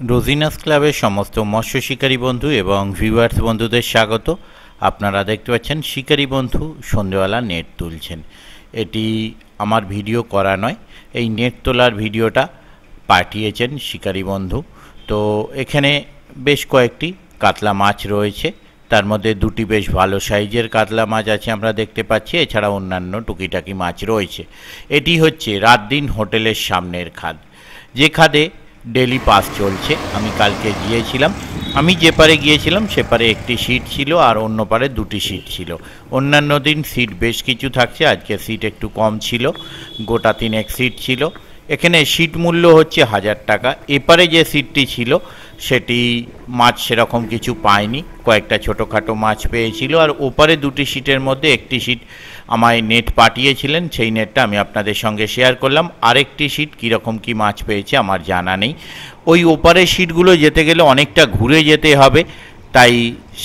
রোজিনাস ক্লাবের সমস্ত মৎস্য শিকারী বন্ধু এবং ভিউয়ার্স বন্ধুদের স্বাগত। আপনারা দেখতে পাচ্ছেন শিকারী বন্ধু সন্ধ্যেবেলা নেট তুলছেন। এটি আমার ভিডিও করা নয়, এই নেট তোলার ভিডিওটা পাঠিয়েছেন শিকারী বন্ধু। তো এখানে বেশ কয়েকটি কাতলা মাছ রয়েছে, তার মধ্যে দুটি বেশ ভালো সাইজের কাতলা মাছ আছে আমরা দেখতে পাচ্ছি, এছাড়া অন্যান্য টুকিটাকি মাছ রয়েছে। এটি হচ্ছে রাত দিন হোটেলের সামনের খাদ, যে খাদে ডেলি পাস চলছে। আমি কালকে গিয়েছিলাম, আমি যে পারে গিয়েছিলাম সে পারে একটি সিট ছিল আর অন্য পারে দুটি সিট ছিল। অন্যান্য দিন সিট বেশ কিছু থাকছে, আজকে সিট একটু কম ছিল, গোটা 3 সিট ছিল। এখানে সিট মূল্য হচ্ছে 1000 টাকা। এপারে যে সিটটি ছিল সেটি মাছ সেরকম কিছু পায়নি, কয়েকটা ছোটোখাটো মাছ পেয়েছিল। আর ওপারে দুটি সিটের মধ্যে একটি সিট আমায় নেট পাঠিয়েছিলেন, সেই নেটটা আমি আপনাদের সঙ্গে শেয়ার করলাম। আরেকটি সিট কীরকম কী মাছ পেয়েছে আমার জানা নেই। ওই ওপারের সিটগুলো যেতে গেলে অনেকটা ঘুরে যেতে হবে, তাই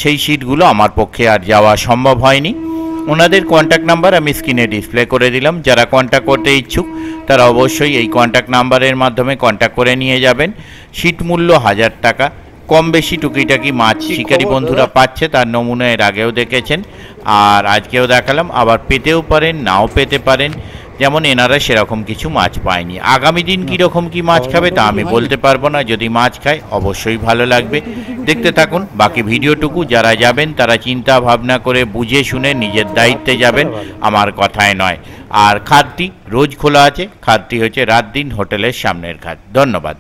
সেই সিটগুলো আমার পক্ষে আর যাওয়া সম্ভব হয়নি। ওনাদের কন্ট্যাক্ট নাম্বার আমি স্ক্রিনে ডিসপ্লে করে দিলাম, যারা কন্ট্যাক্ট করতে ইচ্ছুক তারা অবশ্যই এই কন্ট্যাক্ট নাম্বারের মাধ্যমে কন্ট্যাক্ট করে নিয়ে যাবেন। সিট মূল্য 1000 টাকা। কম বেশি টুকিটাকি মাছ শিকারী বন্ধুরা পাচ্ছে, তার নমুনা এর আগেও দেখেছেন আর আজকেও দেখালাম। আবার পেতেও পারেন, নাও পেতে পারেন, যেমন এনারা সেরকম কিছু মাছ পায়নি। আগামী দিন কীরকম কী মাছ খাবে তা আমি বলতে পারবো না, যদি মাছ খায় অবশ্যই ভালো লাগবে। দেখতে থাকুন বাকি ভিডিওটুকু। যারা যাবেন তারা চিন্তা ভাবনা করে বুঝে শুনে নিজের দায়িত্বে যাবেন, আমার কথায় নয়। আর খাদটি রোজ খোলা আছে, খাদটি হচ্ছে রাত দিন হোটেলের সামনের খাদ। ধন্যবাদ।